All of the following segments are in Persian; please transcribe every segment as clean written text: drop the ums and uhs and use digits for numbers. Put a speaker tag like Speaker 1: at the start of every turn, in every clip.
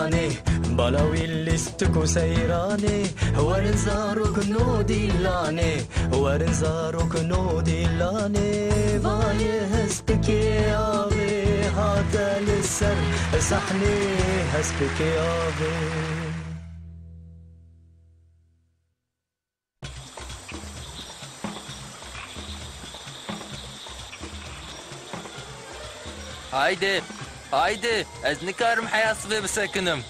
Speaker 1: دیلانه بالاوی لیستکو سیرانه ورن زارو کنو دیلانه ورن زارو کنو دیلانه وای هسپکی آوی هاتل سر صحنه هسپکی آوی
Speaker 2: هایده هایده از نکارم حیاصبه بسکنم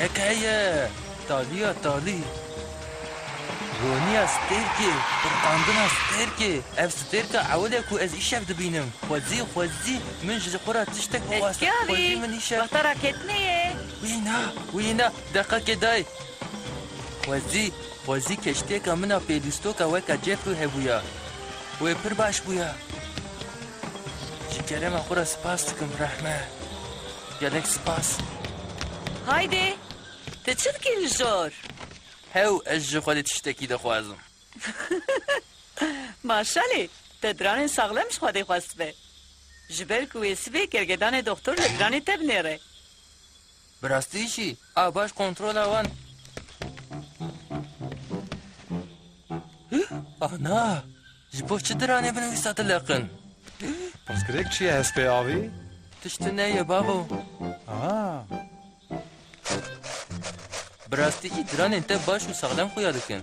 Speaker 2: نکایه تالیه تالی رونی سترکه برقاندن سترکه اف سترکه عوله کو از ایشف دبینم خوزی من جزقورا تشتك
Speaker 3: خوزي من ایشف بختارا کتنیه
Speaker 2: وینا دقیقه دای خوزی کشتیکا منا پیلیستوکا وکا جفرو هبویا وی پر باش بویا جکره ما خورا سپاس دکم رحمه گلک سپاس
Speaker 3: هایده تچرکی الجور
Speaker 2: هاو از خودی تشتکی دخوازم
Speaker 3: ماشاله تدران ساغلمش خودی خواسته جبر کویسی به کرگدان دکتر لدرانی تب نیره
Speaker 2: براستیشی باش کنترل آوان آنا جبو چه درانه بنویسات لقن
Speaker 4: پس گریک چیه هست به آوی؟
Speaker 2: تشتو نیه بابو براستیشی درانه انت باش و ساغلم خویا دکن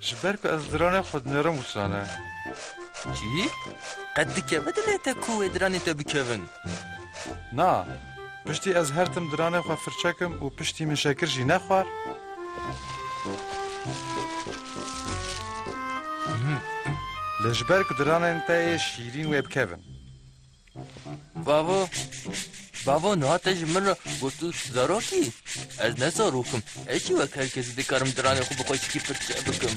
Speaker 4: جبر که از درانه خود نرم وسانه
Speaker 2: چی؟ قد که بدله تا کوه درانه تا بکون
Speaker 4: نا پشتی از هرتم درانه خواه فرچکم و پشتی من شکر جی نخوار لجبر که درانه انتای شیرین و بکون
Speaker 2: بابا نهاتش من را گفتو زاروکی از نزاروکم ایشی وکر کسی دکارم درانه خوب بخواه چکی فرچه بکم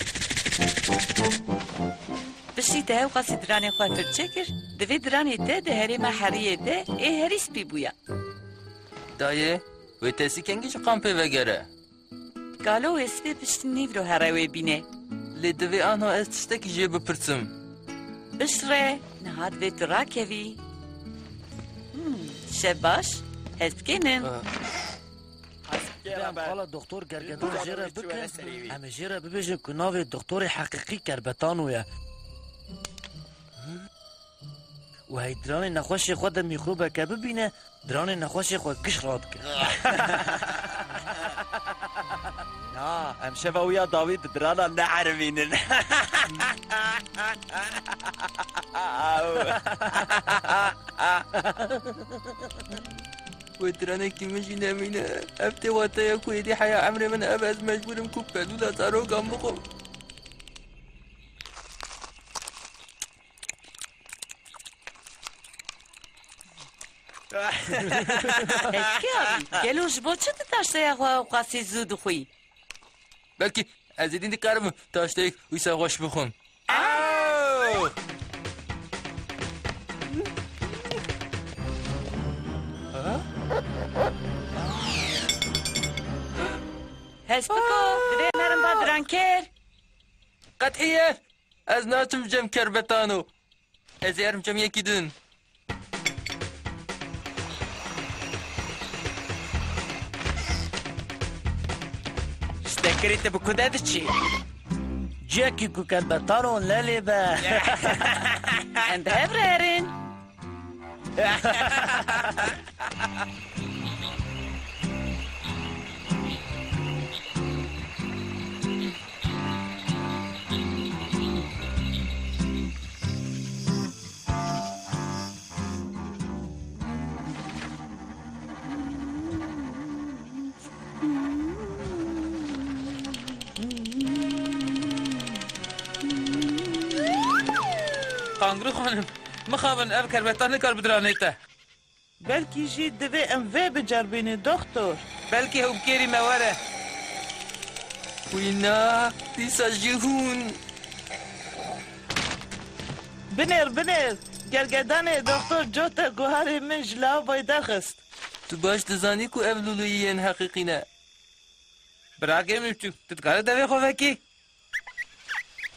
Speaker 3: بشی ده و قصی درانه خواه فرچه کر دوی درانه ده ده هری محریه ده ای هری سپی بویا
Speaker 2: دایه و تسی کنگی چه قامپه وگره
Speaker 3: گالو اسپی پشت نیو رو هروی بینه
Speaker 2: لیدوی آنها از تشتکی جه بپرسم
Speaker 3: بشره نهاد وی درا کوی شب باش هست کنن
Speaker 5: حالا دکتر گرگدان جیره بکن اما جیره ببیجم که ناوی دکتر حقیقی کربتانویه و هی دران نخوشی خود میخروبه که ببینه دران نخوشی خود کش راد که
Speaker 6: نا امشه ویا داوید درانا نعرفینن
Speaker 2: ودرانه کی مجی نمینه افته واتایا کوی دی حیا عمر من اب از مجبورم کوب پدودا تارو گام بخور
Speaker 3: گلوش با چه تاشته یا قاسی زود خوی
Speaker 2: بلکه از این دکارم تاشته یک ویسا خوش بخون
Speaker 3: هست بکو دوی نرم با درانکر
Speaker 2: قطعیه از ناتم جم کربتانو از یارم جم یکی دون
Speaker 6: شتكريت بكوداتشي
Speaker 5: جاكي كو كربتانو لالي با
Speaker 3: اند هبرهرین
Speaker 6: قانگرو خانم مخابن اب کربتان کار بدرانیته
Speaker 7: بلکی جی دوی ام وی بجربینی دکتر
Speaker 6: بلکی هم کری مواره
Speaker 2: وینا دیسا جهون
Speaker 7: بنر گرگدان دکتر جوتا گوهر من جلاو باید خست
Speaker 2: تو باش دزانی کو اولولویین حقیقی نه
Speaker 6: براگه میشتو تتکاره دوی خواه کی؟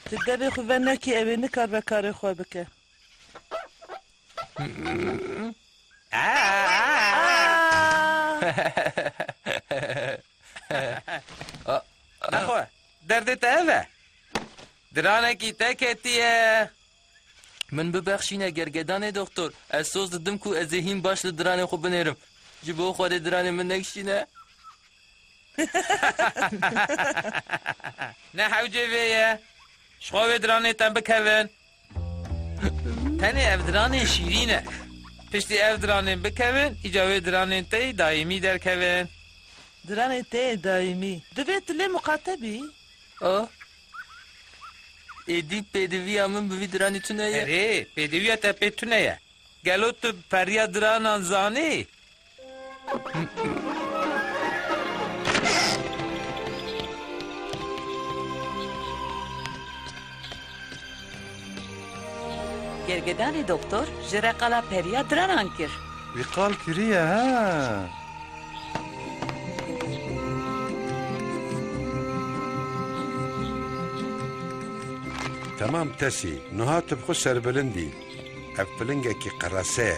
Speaker 7: تدبی خواه نکی اوی نکار و کار خواه بکه
Speaker 6: نخواه درد تاوه درانه کی تکتیه
Speaker 2: من ببخشینه گرگدان دکتر از سوز ددم کو از هیم باش لدرانه خوب بنیرم جبو خود درانه من نکشینه
Speaker 6: نه حوجه ویه شخواه درانه تن بکوین تنه اف درانه شیرینه پشتی اف درانه بکوین ایجاوه درانه تی دائمی در کوین
Speaker 7: درانه تی دائمی دویت لی مقاطبی؟
Speaker 2: آه ایدی پیدوی همون بوی درانی تونه یه
Speaker 6: اره پیدوی تا پیتونه یه گلو تو پریا درانان زانی
Speaker 3: گرگدان دکتر جرقلا پریا درانان کر
Speaker 4: وی قال کریه ها
Speaker 8: تمام تسي نهات بخو سربلندي افلنگکی قراسه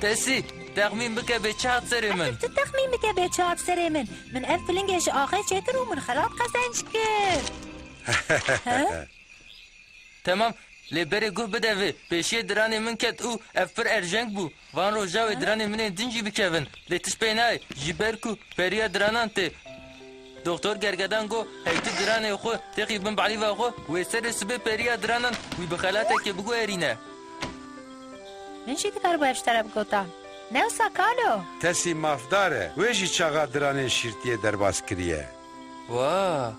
Speaker 2: تسی تخمین بکه به چهت سر من
Speaker 9: تخمین بکه به چهت سر من افلنگش آخه چکر و من خراب قزنج کرد
Speaker 2: تمام لبری گوه بدوه پیشی درانی من کت او افر ارجنگ بو وان رو جاوی درانی من دنجی بکوین لیتش پینای جیبرکو پریا درانان تی دکتر گرگدان گو هیتی درانه خو تقریبا بعلی و خو و سر سبه پریا درانان وی بخلاته که بگو ارینه
Speaker 9: من شی دکار با افشتره بگوتم نو ساکالو
Speaker 8: تسي مافداره ویجی چاقا درانه شیرتیه درباز کریه
Speaker 2: واه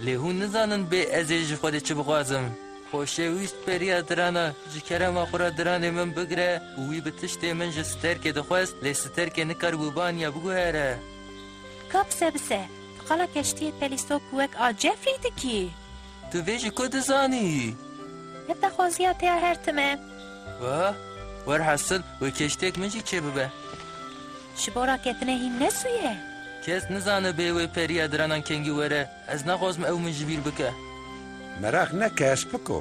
Speaker 2: لیهون نزانن به ازیج خود چه بخوازم خوشه ویست پریا درانا جکره ما خورا درانه من بگره وی بتشتی من جستر که دخواست لیستر که نکار بوبان یا بگو هره
Speaker 9: کاب سبسه قالا کشتی پلیستو کوک آجفری دکی
Speaker 2: تو ویجی کد زانی
Speaker 9: یبدا خوزیاتی هرتمه
Speaker 2: واه ور حسن و کشتیک منجی چه ببه
Speaker 9: شبورا کتنه هیم نسویه
Speaker 2: کس نزانه به وی پریا درانان کنگی وره از نخوازم او من جبیر بکه
Speaker 8: مراخ نکاس بکو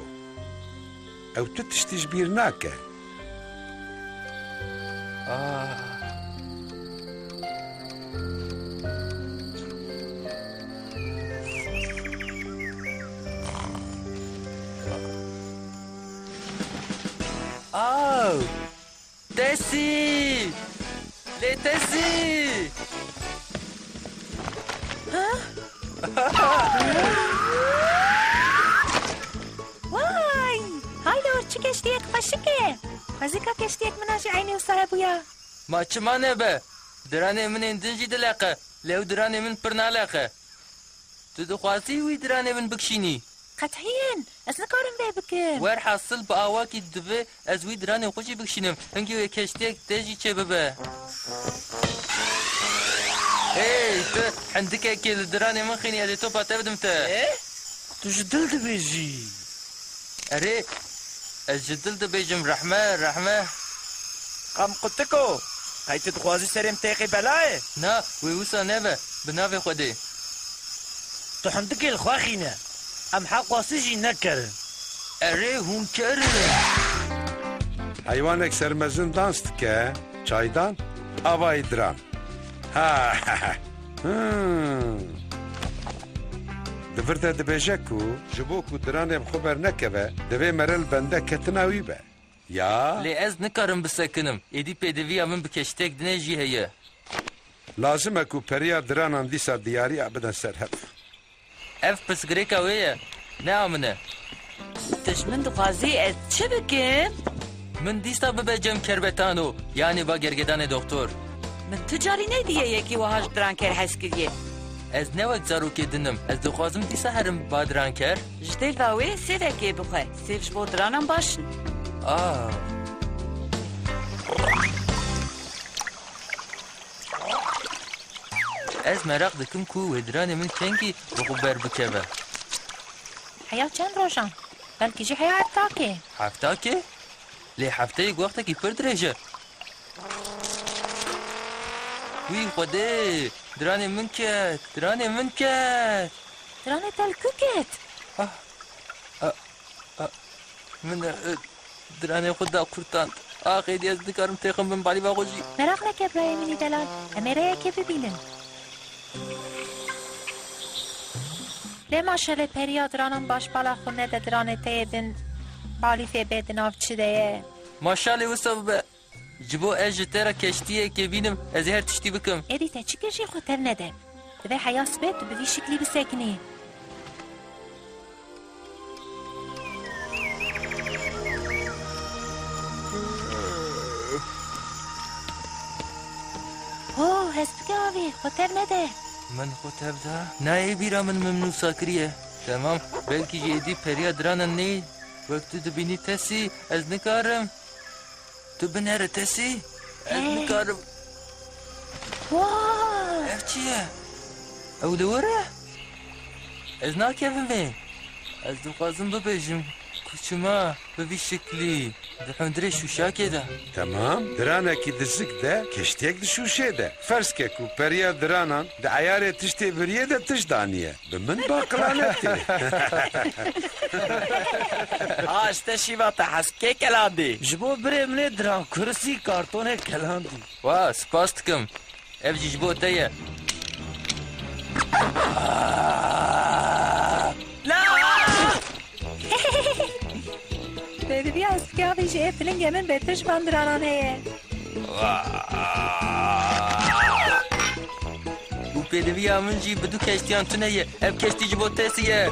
Speaker 8: او تتشتیش بیر ناکه
Speaker 2: آو تسی لی تسی
Speaker 9: وای های دور چی کشتی یک خشکه خزیکا کشتی یک مناجی عینی و صاحبویا
Speaker 2: ما چما نبه درانه من دنجی دلقه لیو درانه من پرنالقه تو دخواسی وی درانه من بکشینی
Speaker 9: قطعین از نکارم به بکن
Speaker 2: ور حاصل با آواکی دوه از وی درانه خوشی بکشینم هنگی وی کشتیک تجی چه ببه ای تو عندك که درانه من خینی از تو پاته بدم تا
Speaker 5: تو جدل دبیجی
Speaker 2: اره از جدل دبیجم رحمه
Speaker 6: قام قلتكو هاي تدخوازي سريم تيقي بلاي
Speaker 2: نه وی وسا نبه بناوی خوده
Speaker 5: تو عندك الخواخينة ام حق واسيجي نكرن
Speaker 2: اره هون کرن
Speaker 8: حیوانک سرمزن دانس دکه چایدان آوای دران ها دفرت دبیجه کو جبو کو درانه خبر نکوه دوی مرل بنده کتناوی به یا
Speaker 2: لی از نکارم بسکنم ایدی پیدوی من بکشتیک دنجی هیه
Speaker 8: لازمه کو پریا درانان دیسا دیاری ابدا سرهف
Speaker 2: اف پس گریکا ویه نه آمنه
Speaker 3: تجمن دخوازی از چه بکن؟
Speaker 2: من دیستا ببجم کربتانو یعنی با گرگدان دکتر
Speaker 3: من تجاری نیدیه یکی وهاش دران کر حس کریه
Speaker 2: از نوک زارو که دنم از دخوازم دیسا هرم بادران کر
Speaker 3: جدیل باوی سیده که بخواه سیفش با درانم باشن
Speaker 2: از مراق دکم کو و دران من کنگی بخوبر بکوه
Speaker 9: حیا چند روشان بلکه جی حیا هفتاکه
Speaker 2: هفتاکه؟ لی هفته یک وقتا کی پر درجه وی خوده درانی من کت درانی من کت
Speaker 9: درانه تل کوکت
Speaker 2: من درانی خود دا قرطاند آخی دی از دکارم تیخم بم بالی باقوشی
Speaker 9: مراق نکه برای منی دلال امیره که ببینن لی ماشاله پریا درانم باش بالا خونه ده درانه تیدن بالی فی بیدن آف چی ده
Speaker 2: ماشاله وصف به جبو اج ترا کشتیه که بینم از هر تشتی بکم
Speaker 9: ایدی تا چی کشی خود تر نده ده حیاس بید به وی شکلی بسکنی اوه هست بگه آوی خود تر نده
Speaker 2: من خود تبدا نه بیرا من ممنوع ساکریه تمام بلکه جدی پریا درانن نی وقت تو بینی تسی از نکارم تو بنره تسی از نکارم
Speaker 9: واه
Speaker 2: اف چیه او دوره از ناکفم بین از دخوازم ببیجم کوچما به وی شکلی دحوندره شوشاکه ده
Speaker 8: تمام درانکی دزک ده کشتیک دشوشه ده فرض که کو پریا درانان ده عیار تشتی بریه ده تش دانیه به من باقلانه تی
Speaker 5: آشته شیوا تا حسکه کلاندی جبو بره منه دران کرسی کارتونه کلاندی
Speaker 2: واه سپاس دکم اف جیجبو تایه
Speaker 9: بیدی بیا هست بگه آوی جه فیلنگ من بهترش بندرانانه
Speaker 2: او پیدوی آمون جی بدو کشتیان تو نیه اف کشتی جبو تسیه